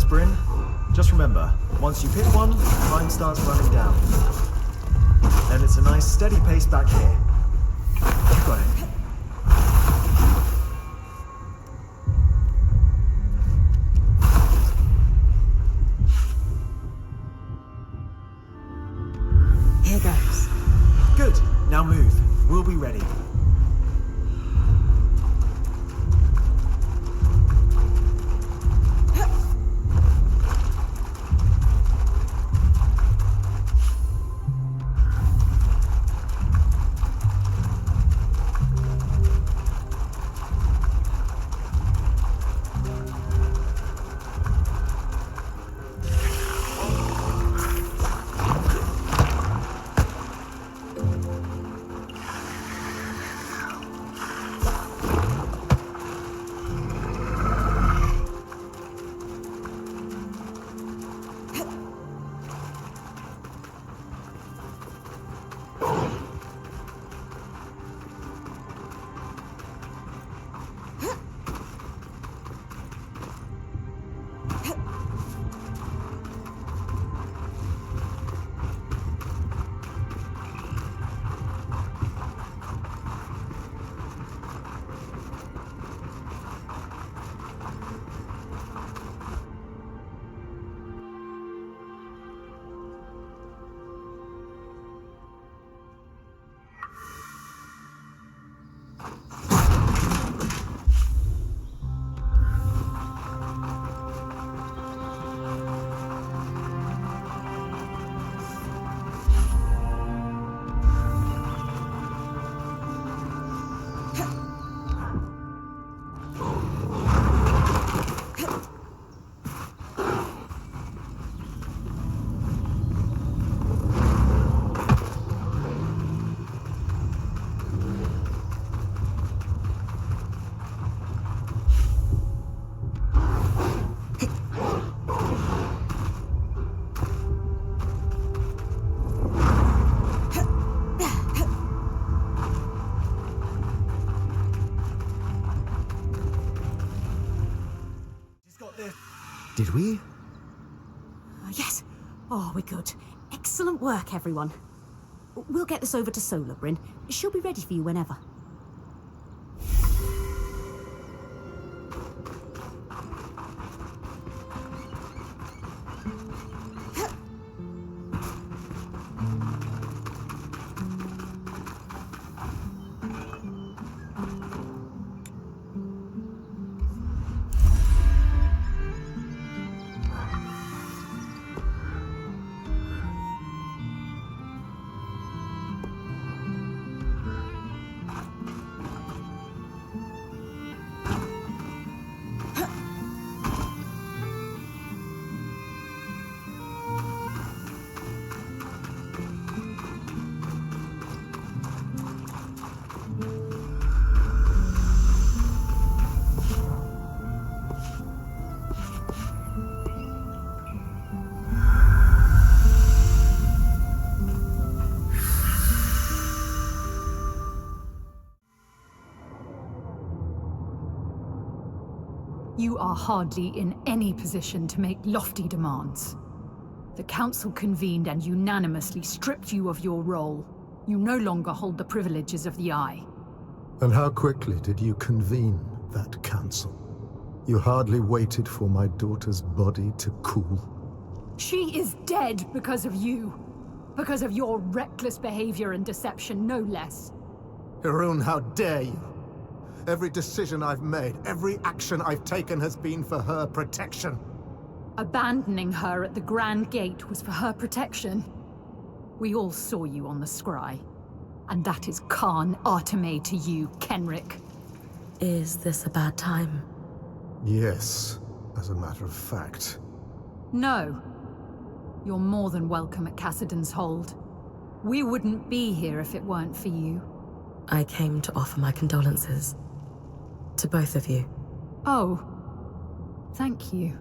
cards, Bryn. Just remember, once you pick one, time starts running down. Then it's a nice steady pace back here. You got it. Here goes. Good. Now move. We'll be ready. Did we? Yes. Oh, we're good. Excellent work, everyone. We'll get this over to Solar, Bryn. She'll be ready for you whenever. You are hardly in any position to make lofty demands. The Council convened and unanimously stripped you of your role. You no longer hold the privileges of the Eye. And how quickly did you convene that council? You hardly waited for my daughter's body to cool. She is dead because of you. Because of your reckless behavior and deception, no less. Harun, how dare you? Every decision I've made, every action I've taken has been for her protection. Abandoning her at the Grand Gate was for her protection. We all saw you on the scry. And that is Khan Arteme to you, Kenrick. Is this a bad time? Yes, as a matter of fact. No. You're more than welcome at Cassidon's Hold. We wouldn't be here if it weren't for you. I came to offer my condolences. To both of you. Oh. Thank you.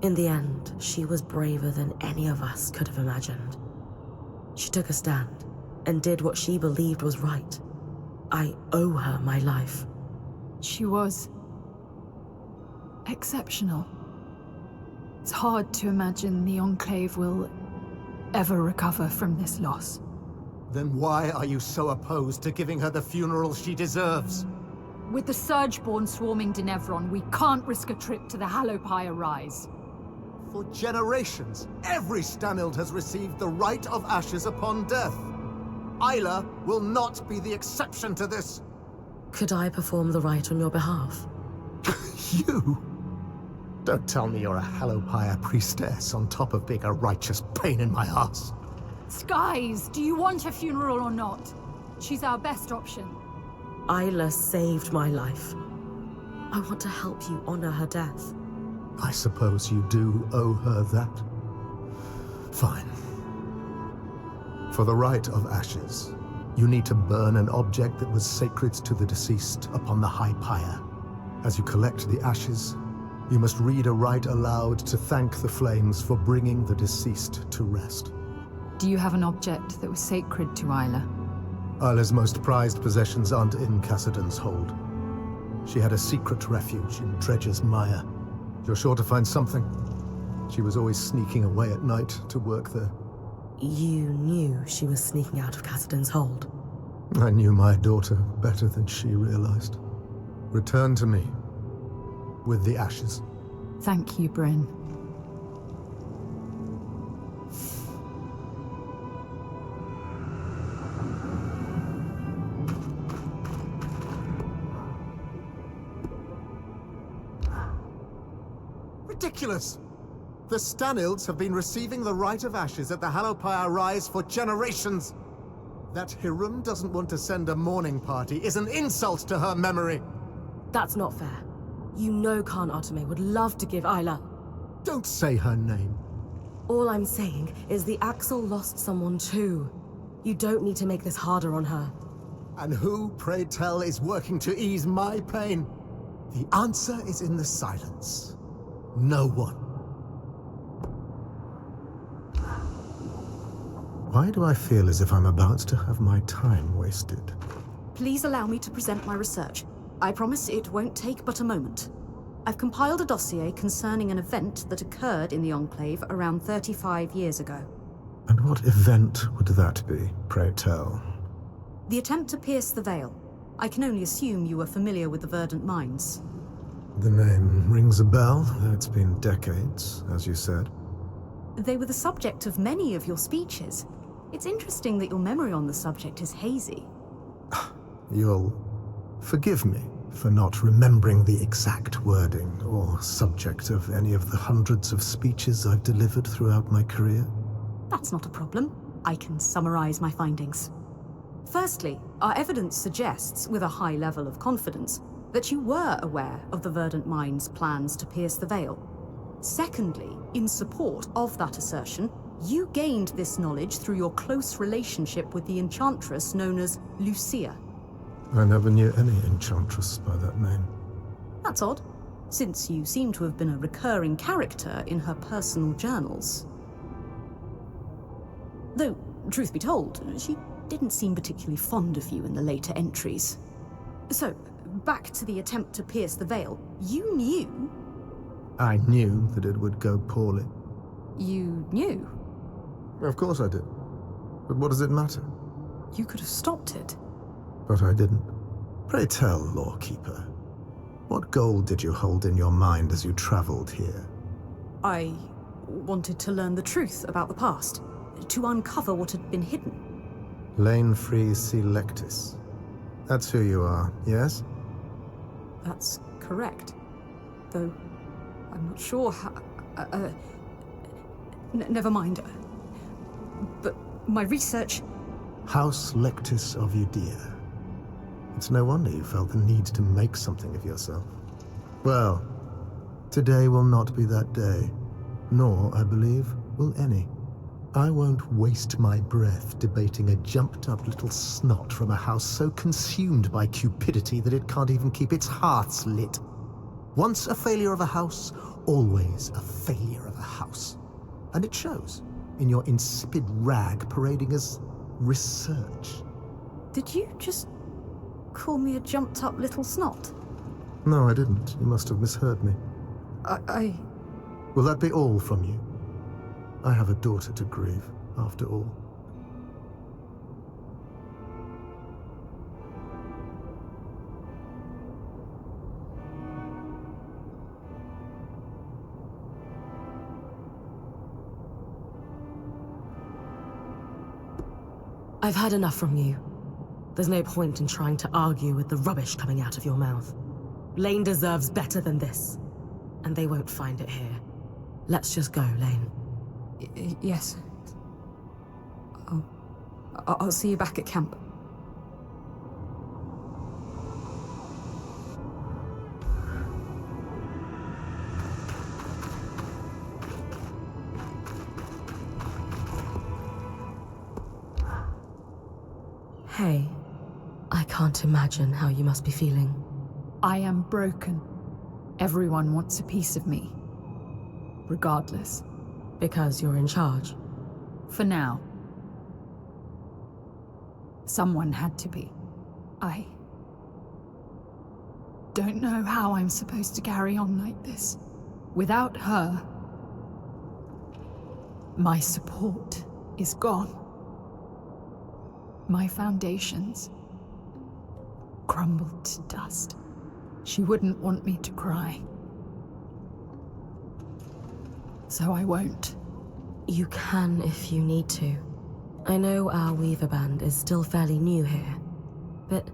In the end, she was braver than any of us could have imagined. She took a stand and did what she believed was right. I owe her my life. She was exceptional. It's hard to imagine the Enclave will ever recover from this loss. Then why are you so opposed to giving her the funeral she deserves? With the Surgeborn swarming Denevron, we can't risk a trip to the Herdfeuer Rise. For generations, every Stanild has received the rite of ashes upon death. Isla will not be the exception to this. Could I perform the rite on your behalf? You? Don't tell me you're a Herdfeuer priestess on top of being a righteous pain in my ass. Skies, do you want a funeral or not? She's our best option. Isla saved my life. I want to help you honor her death. I suppose you do owe her that. Fine. For the rite of ashes, you need to burn an object that was sacred to the deceased upon the high pyre. As you collect the ashes, you must read a rite aloud to thank the flames for bringing the deceased to rest. Do you have an object that was sacred to Isla? Isla's most prized possessions aren't in Cassidon's hold. She had a secret refuge in Dredge's Mire. You're sure to find something. She was always sneaking away at night to work there. You knew she was sneaking out of Cassidon's hold. I knew my daughter better than she realized. Return to me with the ashes. Thank you, Bryn. Ridiculous! The Stanilds have been receiving the rite of ashes at the Herdfeuer Rise for generations. That Hiram doesn't want to send a mourning party is an insult to her memory. That's not fair. You know Khan Arteme would love to give Isla. Don't say her name. All I'm saying is the Axel lost someone too. You don't need to make this harder on her. And who, pray tell, is working to ease my pain? The answer is in the silence. No one. Why do I feel as if I'm about to have my time wasted? Please allow me to present my research. I promise it won't take but a moment. I've compiled a dossier concerning an event that occurred in the Enclave around 35 years ago. And what event would that be, pray tell? The attempt to pierce the veil. I can only assume you are familiar with the Verdant Mines. The name rings a bell, though it's been decades, as you said. They were the subject of many of your speeches. It's interesting that your memory on the subject is hazy. You'll forgive me for not remembering the exact wording or subject of any of the hundreds of speeches I've delivered throughout my career. That's not a problem. I can summarize my findings. Firstly, our evidence suggests, with a high level of confidence, that you were aware of the Verdant Mines' plans to pierce the veil. Secondly, in support of that assertion, you gained this knowledge through your close relationship with the enchantress known as Lucia. I never knew any enchantress by that name. That's odd, since you seem to have been a recurring character in her personal journals. Though, truth be told, she didn't seem particularly fond of you in the later entries. So, back to the attempt to pierce the veil. You knew... I knew that it would go poorly. You knew? Of course I did. But what does it matter? You could have stopped it. But I didn't. Pray tell, Lawkeeper, what goal did you hold in your mind as you traveled here? I wanted to learn the truth about the past, to uncover what had been hidden. Lane Free Selectus. That's who you are, yes? That's correct. Though, I'm not sure how... never mind. But my research... House Lectus of Udea. It's no wonder you felt the need to make something of yourself. Well, today will not be that day. Nor, I believe, will any. I won't waste my breath debating a jumped-up little snot from a house so consumed by cupidity that it can't even keep its hearths lit. Once a failure of a house, always a failure of a house. And it shows in your insipid rag parading as research. Did you just call me a jumped-up little snot? No, I didn't. You must have misheard me. I... Will that be all from you? I have a daughter to grieve, after all. I've had enough from you. There's no point in trying to argue with the rubbish coming out of your mouth. Lane deserves better than this, and they won't find it here. Let's just go, Lane. Yes. I'll see you back at camp. Hey, I can't imagine how you must be feeling. I am broken. Everyone wants a piece of me. Regardless. Because you're in charge. For now. Someone had to be. I don't know how I'm supposed to carry on like this. Without her, my support is gone. My foundations crumbled to dust. She wouldn't want me to cry. So I won't. You can if you need to. I know our Weaver Band is still fairly new here, but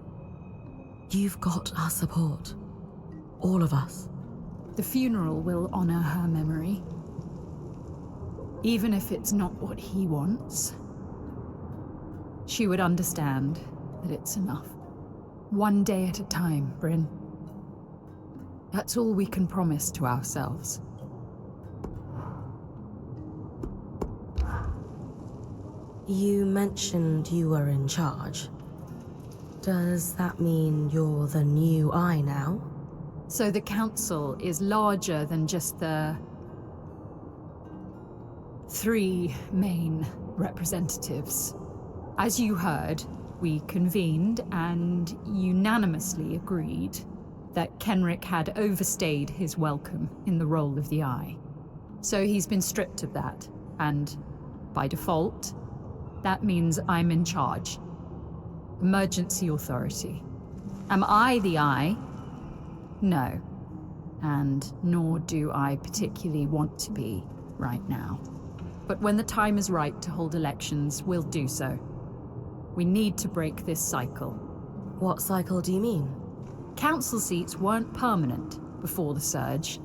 you've got our support. All of us. The funeral will honor her memory. Even if it's not what he wants. She would understand that it's enough. One day at a time, Bryn. That's all we can promise to ourselves. You mentioned you were in charge. Does that mean you're the new Eye now? So the council is larger than just the 3 main representatives. As you heard, we convened and unanimously agreed that Kenrick had overstayed his welcome in the role of the Eye. So he's been stripped of that, and by default, that means I'm in charge. Emergency authority. Am I the Eye? No. And nor do I particularly want to be right now. But when the time is right to hold elections, we'll do so. We need to break this cycle. What cycle do you mean? Council seats weren't permanent before the surge.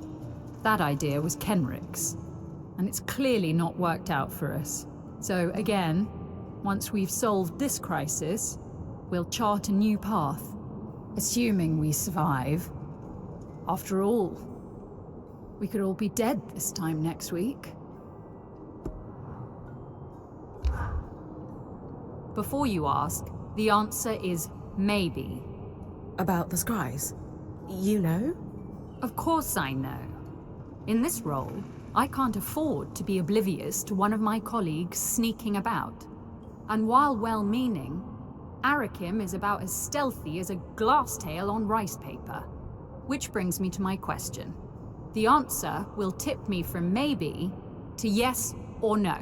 That idea was Kenrick's. And it's clearly not worked out for us. So again, once we've solved this crisis, we'll chart a new path. Assuming we survive. After all, we could all be dead this time next week. Before you ask, the answer is maybe. About the scries? You know? Of course I know. In this role, I can't afford to be oblivious to one of my colleagues sneaking about. And while well-meaning, Arakim is about as stealthy as a glass tail on rice paper. Which brings me to my question. The answer will tip me from maybe to yes or no.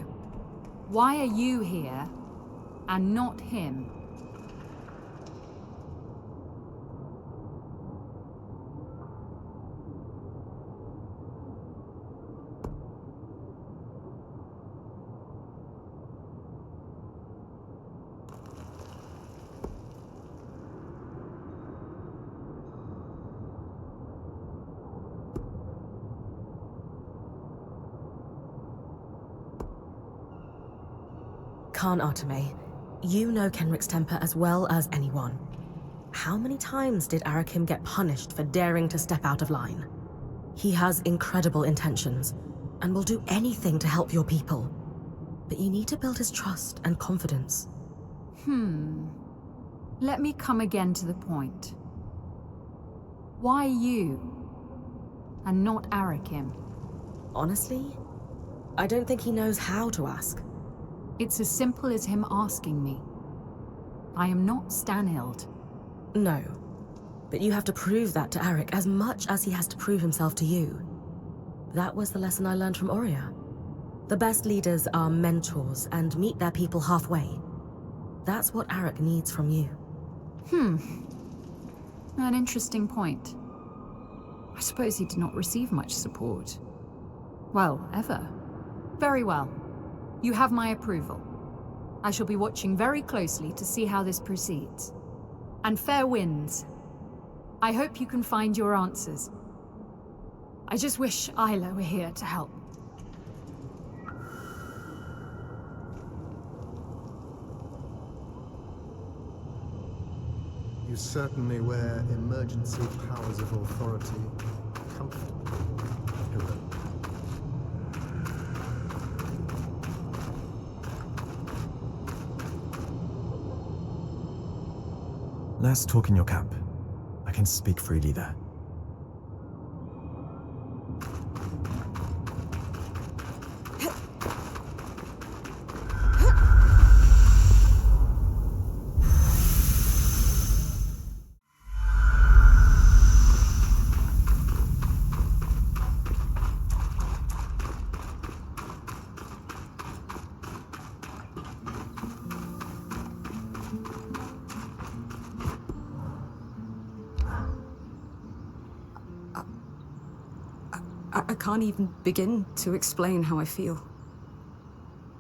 Why are you here and not him? Khan Arteme, you know Kenrick's temper as well as anyone. How many times did Arakim get punished for daring to step out of line? He has incredible intentions, and will do anything to help your people. But you need to build his trust and confidence. Let me come again to the point. Why you? and not Arakim. Honestly, I don't think he knows how to ask. It's as simple as him asking me. I am not Stanild. No, but you have to prove that to Arik as much as he has to prove himself to you. That was the lesson I learned from Oria. The best leaders are mentors and meet their people halfway. That's what Arik needs from you. An interesting point. I suppose he did not receive much support. Well, ever. Very well. You have my approval. I shall be watching very closely to see how this proceeds. And fair winds. I hope you can find your answers. I just wish Isla were here to help. You certainly wear emergency powers of authority comfortably, hero. Let's talk in your camp. I can speak freely there. I can't even begin to explain how I feel.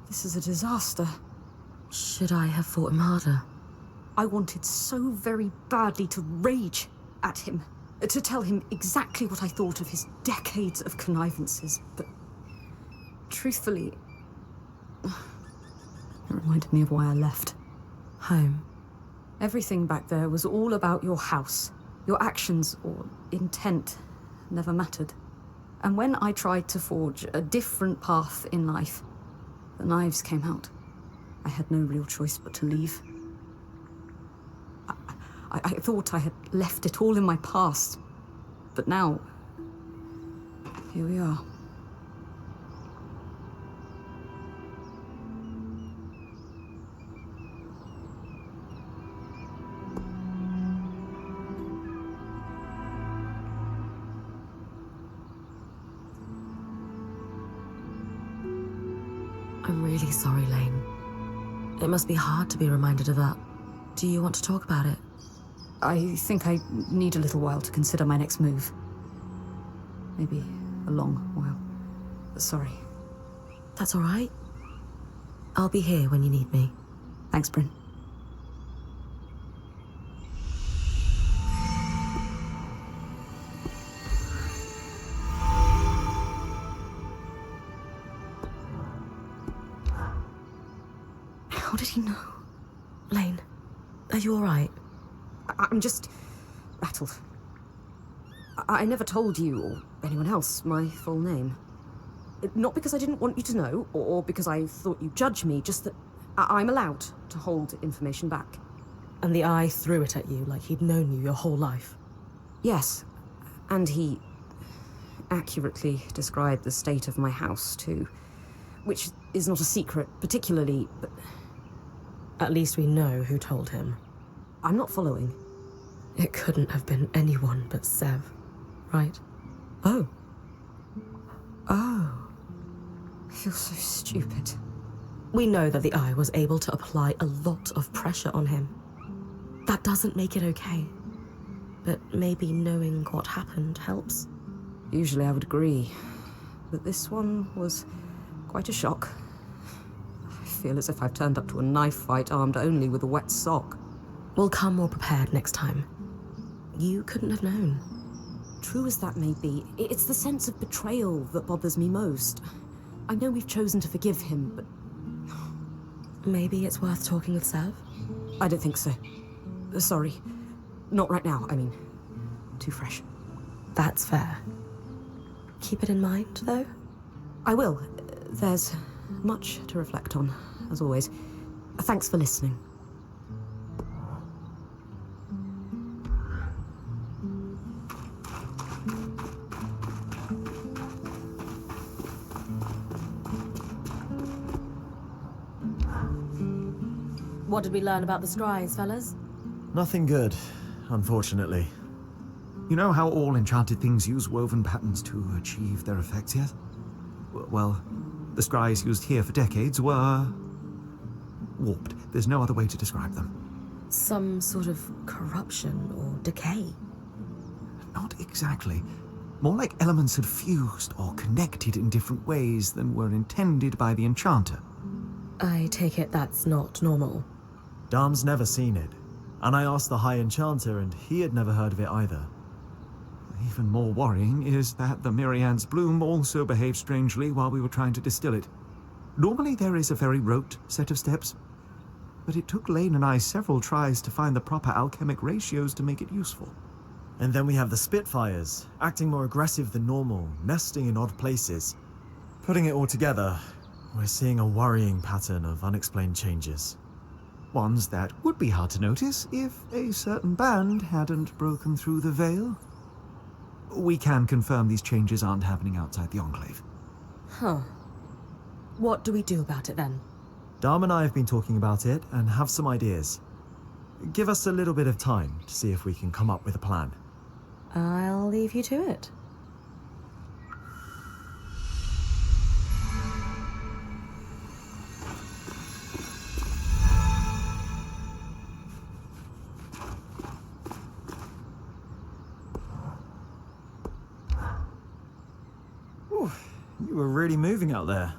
This is a disaster. Should I have fought him harder? I wanted so very badly to rage at him, to tell him exactly what I thought of his decades of connivances, but truthfully, it reminded me of why I left. Home. Everything back there was all about your house. Your actions or intent never mattered. And when I tried to forge a different path in life, the knives came out. I had no real choice but to leave. I thought I had left it all in my past, but now, here we are. I'm really sorry, Lane. It must be hard to be reminded of that. Do you want to talk about it? I think I need a little while to consider my next move. Maybe a long while. Sorry. That's all right. I'll be here when you need me. Thanks, Bryn. How did he know? Lane, are you all right? I'm just rattled. I never told you or anyone else my full name. Not because I didn't want you to know, or because I thought you'd judge me, just that I'm allowed to hold information back. And the Eye threw it at you like he'd known you your whole life. Yes, and he accurately described the state of my house, too. Which is not a secret, particularly, but... At least we know who told him. I'm not following. It couldn't have been anyone but Sev, right? Oh. Oh. I feel so stupid. We know that the Eye was able to apply a lot of pressure on him. That doesn't make it okay. But maybe knowing what happened helps. Usually I would agree. But this one was quite a shock. I feel as if I've turned up to a knife fight armed only with a wet sock. We'll come more prepared next time. You couldn't have known. True as that may be, it's the sense of betrayal that bothers me most. I know we've chosen to forgive him, but... Maybe it's worth talking with Sev? I don't think so. Sorry. Not right now, I mean. Too fresh. That's fair. Keep it in mind, though? I will. There's much to reflect on, as always. Thanks for listening. What did we learn about the scries, fellas? Nothing good, unfortunately. You know how all enchanted things use woven patterns to achieve their effects yet? Well, the scries used here for decades were warped. There's no other way to describe them. Some sort of corruption or decay? Not exactly. More like elements had fused or connected in different ways than were intended by the enchanter. I take it that's not normal. Darm's never seen it, and I asked the High Enchanter and he had never heard of it either. Even more worrying is that the Mirian's bloom also behaved strangely while we were trying to distill it. Normally there is a very rote set of steps, but it took Lane and I several tries to find the proper alchemic ratios to make it useful. And then we have the Spitfires, acting more aggressive than normal, nesting in odd places. Putting it all together, we're seeing a worrying pattern of unexplained changes. Ones that would be hard to notice if a certain band hadn't broken through the veil. We can confirm these changes aren't happening outside the Enclave. Huh. What do we do about it then? Darm and I have been talking about it and have some ideas. Give us a little bit of time to see if we can come up with a plan. I'll leave you to it. Whew, you were really moving out there.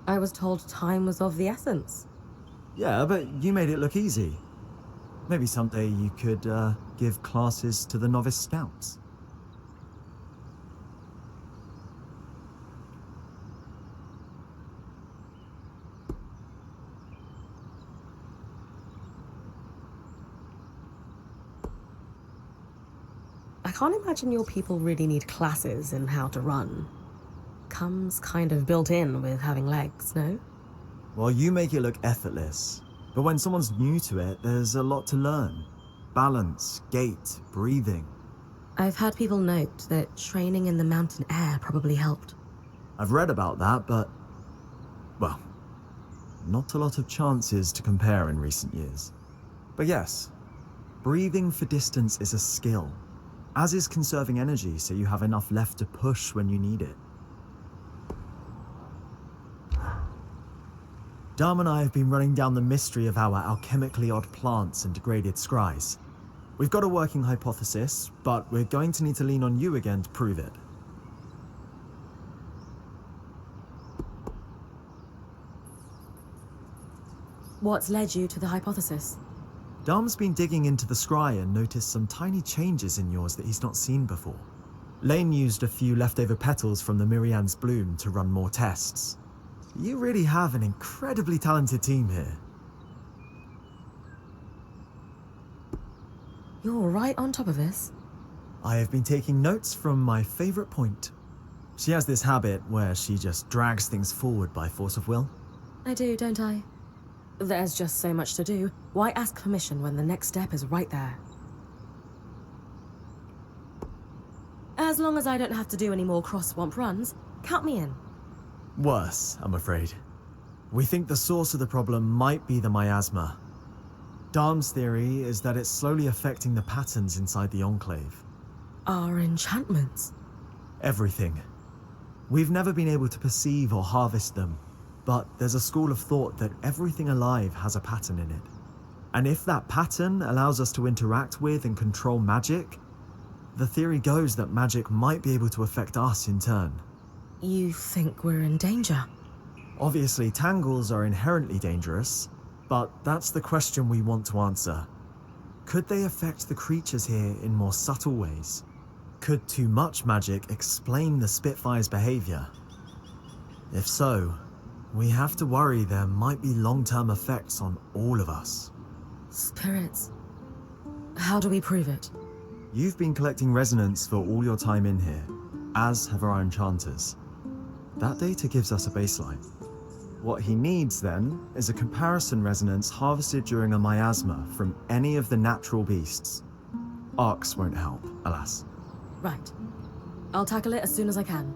I was told time was of the essence. Yeah, but you made it look easy. Maybe someday you could give classes to the novice scouts. I can't imagine your people really need classes in how to run. Comes kind of built in with having legs, no? Well, you make it look effortless. But when someone's new to it, there's a lot to learn. Balance, gait, breathing. I've had people note that training in the mountain air probably helped. I've read about that, but... well, not a lot of chances to compare in recent years. But yes, breathing for distance is a skill, as is conserving energy so you have enough left to push when you need it. Darm and I have been running down the mystery of our alchemically odd plants and degraded scries. We've got a working hypothesis, but we're going to need to lean on you again to prove it. What's led you to the hypothesis? Darm's been digging into the scry and noticed some tiny changes in yours that he's not seen before. Lane used a few leftover petals from the Mirian's bloom to run more tests. You really have an incredibly talented team here. You're right on top of this. I have been taking notes from my favorite point. She has this habit where she just drags things forward by force of will. I do, don't I? There's just so much to do. Why ask permission when the next step is right there? As long as I don't have to do any more cross-swamp runs, count me in. Worse, I'm afraid. We think the source of the problem might be the miasma. Darm's theory is that it's slowly affecting the patterns inside the Enclave. Our enchantments. Everything. We've never been able to perceive or harvest them, but there's a school of thought that everything alive has a pattern in it. And if that pattern allows us to interact with and control magic, the theory goes that magic might be able to affect us in turn. You think we're in danger? Obviously, tangles are inherently dangerous, but that's the question we want to answer. Could they affect the creatures here in more subtle ways? Could too much magic explain the Spitfire's behavior? If so, we have to worry there might be long-term effects on all of us. Spirits. How do we prove it? You've been collecting resonance for all your time in here, as have our enchanters. That data gives us a baseline. What he needs, then, is a comparison resonance harvested during a miasma from any of the natural beasts. Arcs won't help, alas. Right. I'll tackle it as soon as I can.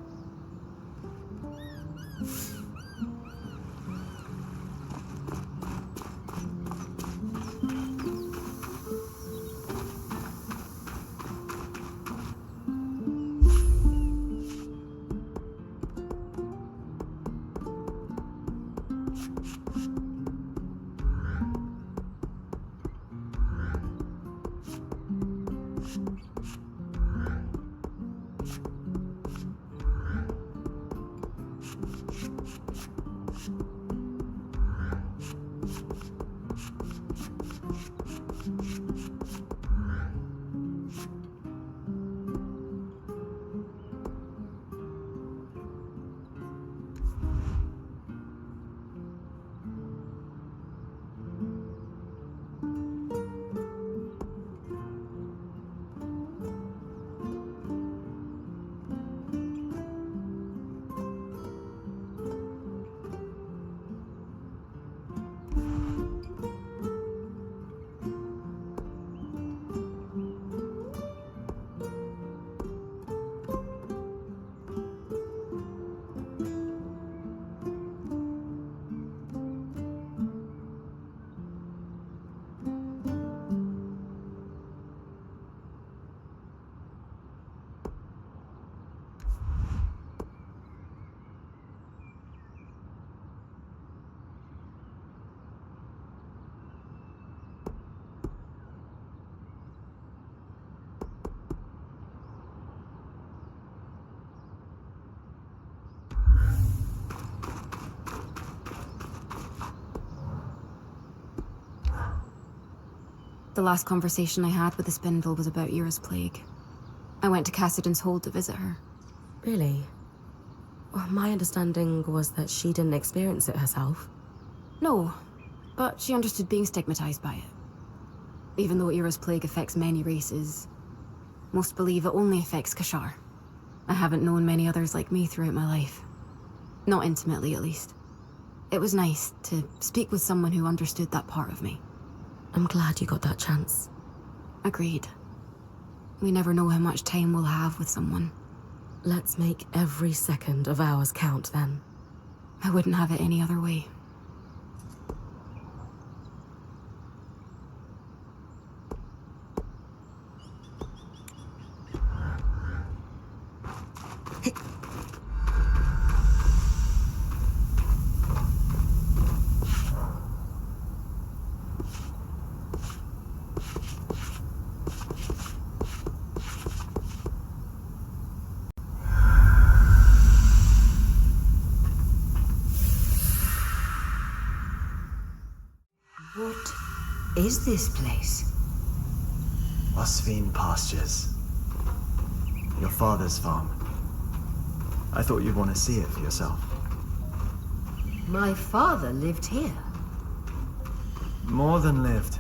The last conversation I had with the Spindle was about Ira's plague. I went to Cassidy's Hold to visit her. Really? Well, my understanding was that she didn't experience it herself. No, but she understood being stigmatized by it. Even though Ira's plague affects many races, most believe it only affects Kashar. I haven't known many others like me throughout my life. Not intimately, at least. It was nice to speak with someone who understood that part of me. I'm glad you got that chance. Agreed. We never know how much time we'll have with someone. Let's make every second of ours count, then. I wouldn't have it any other way. What is this place? Osvine Pastures. Your father's farm. I thought you'd want to see it for yourself. My father lived here. More than lived.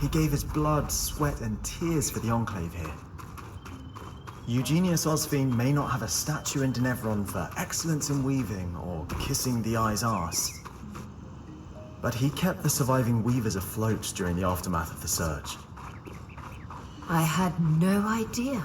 He gave his blood, sweat, and tears for the Enclave here. Eugenius Osvine may not have a statue in Denevron for excellence in weaving or kissing the eye's arse, but he kept the surviving weavers afloat during the aftermath of the surge. I had no idea.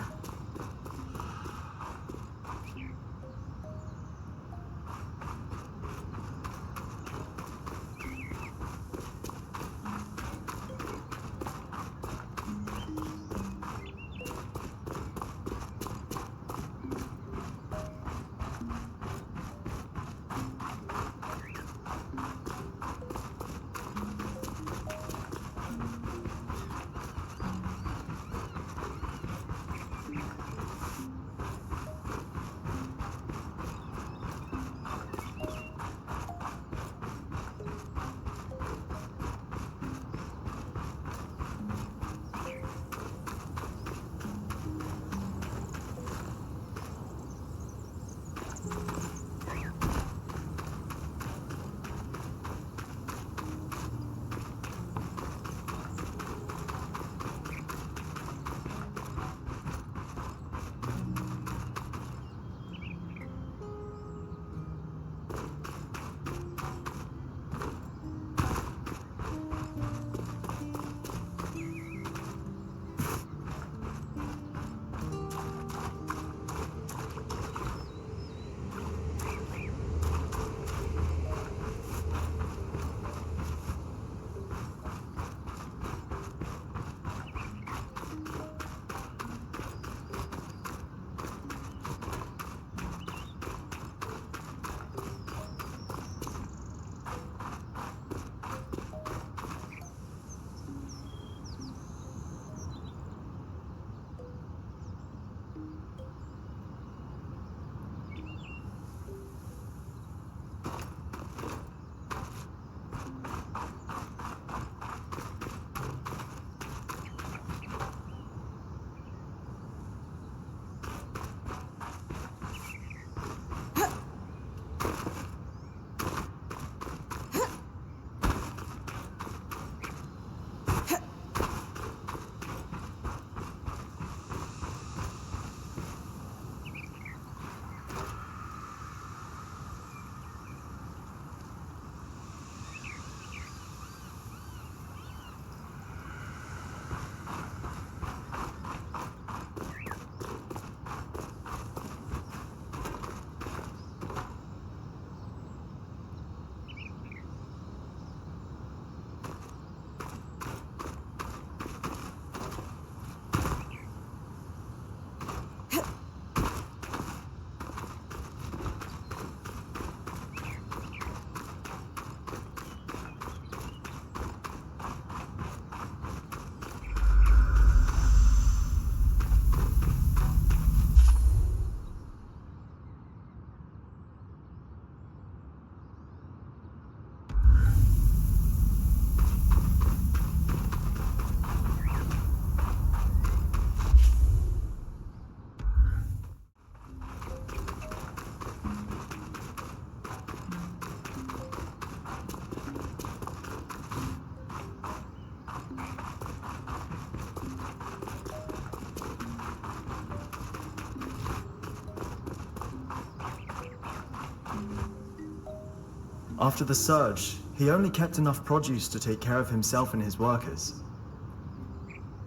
After the surge, he only kept enough produce to take care of himself and his workers.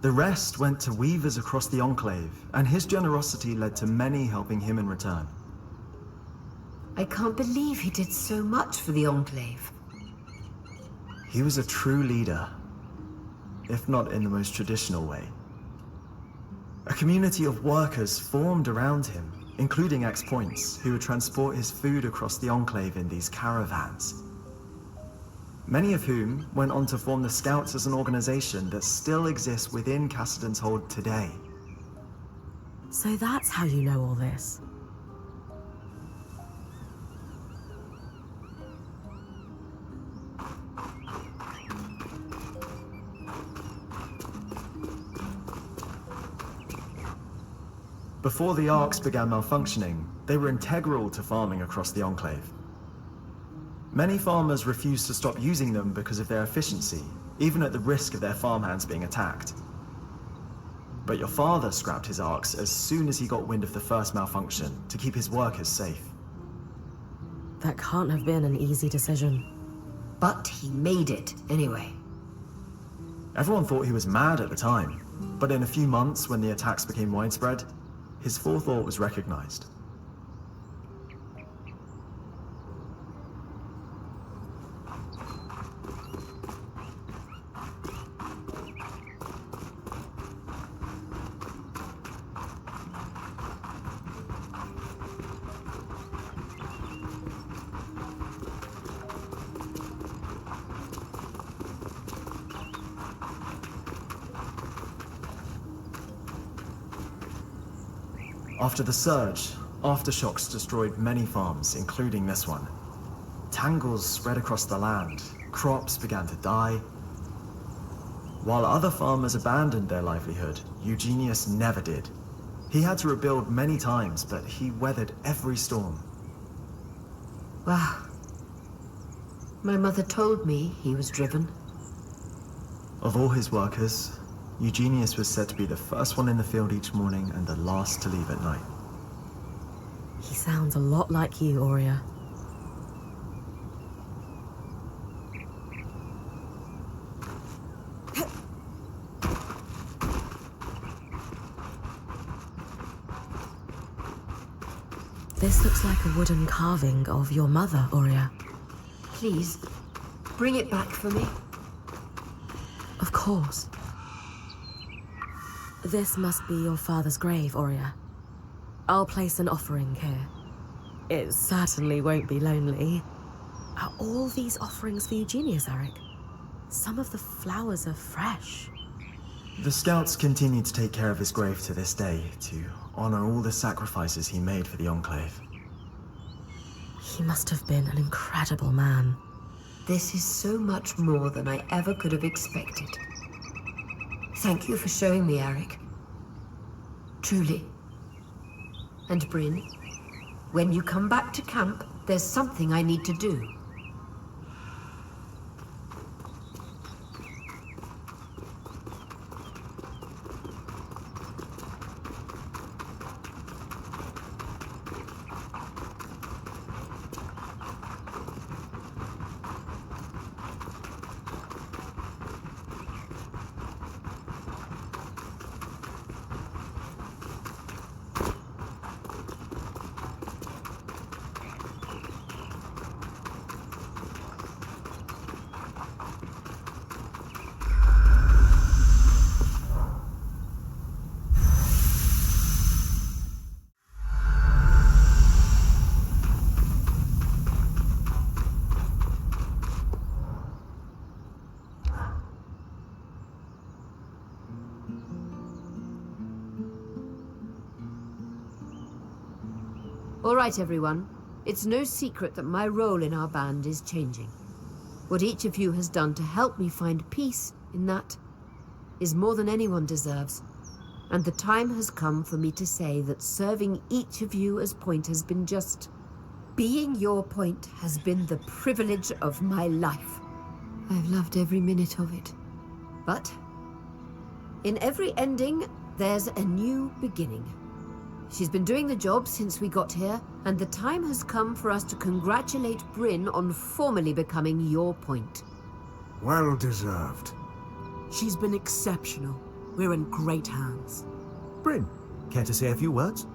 The rest went to weavers across the Enclave, and his generosity led to many helping him in return. I can't believe he did so much for the Enclave. He was a true leader, if not in the most traditional way. A community of workers formed around him, including ex-points, who would transport his food across the Enclave in these caravans. Many of whom went on to form the Scouts as an organization that still exists within Cassidy's Hold today. So that's how you know all this. Before the arcs began malfunctioning, they were integral to farming across the Enclave. Many farmers refused to stop using them because of their efficiency, even at the risk of their farmhands being attacked. But your father scrapped his arcs as soon as he got wind of the first malfunction to keep his workers safe. That can't have been an easy decision. But he made it anyway. Everyone thought he was mad at the time, but in a few months when the attacks became widespread, his forethought was recognized. After the surge, aftershocks destroyed many farms, including this one. Tangles spread across the land, crops began to die. While other farmers abandoned their livelihood, Eugenius never did. He had to rebuild many times, but he weathered every storm. Wow. My mother told me he was driven. Of all his workers, Eugenius was said to be the first one in the field each morning and the last to leave at night. He sounds a lot like you, Aurea. This looks like a wooden carving of your mother, Aurea. Please, bring it back for me. Of course. This must be your father's grave, Aurea. I'll place an offering here. It certainly won't be lonely. Are all these offerings for Eugenius, Eric? Some of the flowers are fresh. The Scouts continue to take care of his grave to this day, to honor all the sacrifices he made for the Enclave. He must have been an incredible man. This is so much more than I ever could have expected. Thank you for showing me, Eric. Truly. And Bryn, when you come back to camp, there's something I need to do. All right, everyone. It's no secret that my role in our band is changing. What each of you has done to help me find peace in that is more than anyone deserves. And the time has come for me to say that serving each of you as point has been just... Being your point has been the privilege of my life. I've loved every minute of it. But in every ending, there's a new beginning. She's been doing the job since we got here, And the time has come for us to congratulate Bryn on formally becoming your point. Well deserved. She's been exceptional. We're in great hands. Bryn, care to say a few words?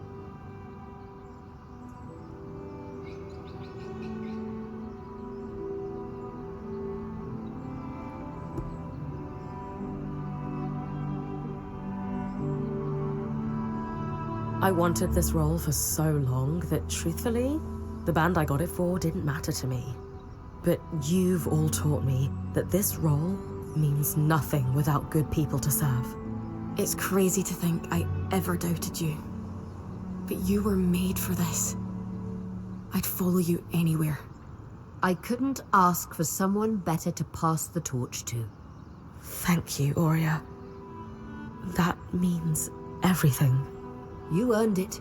I wanted this role for so long that, truthfully, the band I got it for didn't matter to me. But you've all taught me that this role means nothing without good people to serve. It's crazy to think I ever doubted you. But you were made for this. I'd follow you anywhere. I couldn't ask for someone better to pass the torch to. Thank you, Aurea. That means everything. You earned it.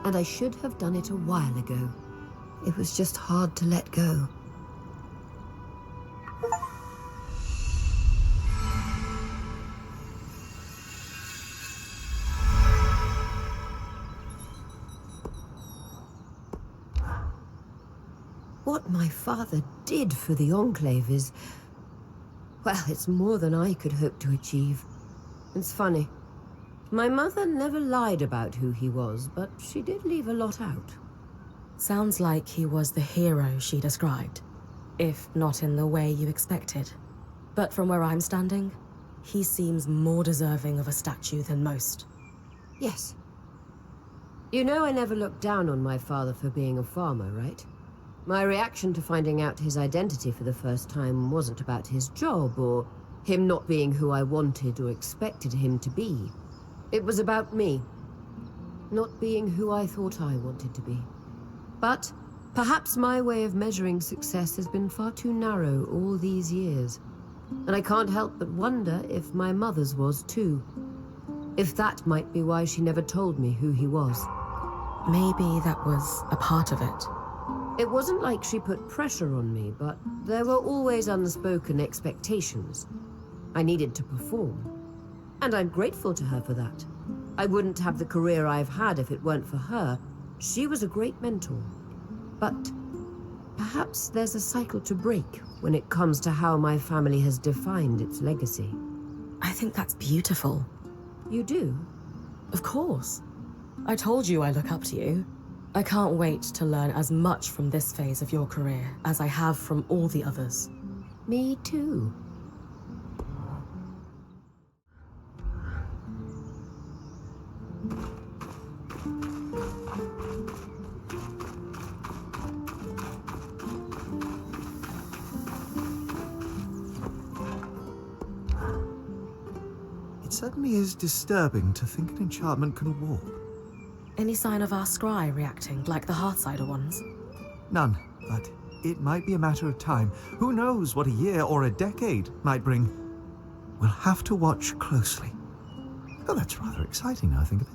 And I should have done it a while ago. It was just hard to let go. What my father did for the Enclave is... well, it's more than I could hope to achieve. It's funny. My mother never lied about who he was, but she did leave a lot out. Sounds like he was the hero she described, if not in the way you expected. But from where I'm standing, he seems more deserving of a statue than most. Yes. You know I never looked down on my father for being a farmer, right? My reaction to finding out his identity for the first time wasn't about his job or him not being who I wanted or expected him to be. It was about me, not being who I thought I wanted to be. But perhaps my way of measuring success has been far too narrow all these years. And I can't help but wonder if my mother's was too. If that might be why she never told me who he was. Maybe that was a part of it. It wasn't like she put pressure on me, but there were always unspoken expectations. I needed to perform. And I'm grateful to her for that. I wouldn't have the career I've had if it weren't for her. She was a great mentor. But perhaps there's a cycle to break when it comes to how my family has defined its legacy. I think that's beautiful. You do? Of course. I told you I look up to you. I can't wait to learn as much from this phase of your career as I have from all the others. Me too. It certainly is disturbing to think an enchantment can walk. Any sign of our scry reacting like the Hearthsider ones? None, but it might be a matter of time. Who knows what a year or a decade might bring? We'll have to watch closely. Oh, that's rather exciting now I think of it.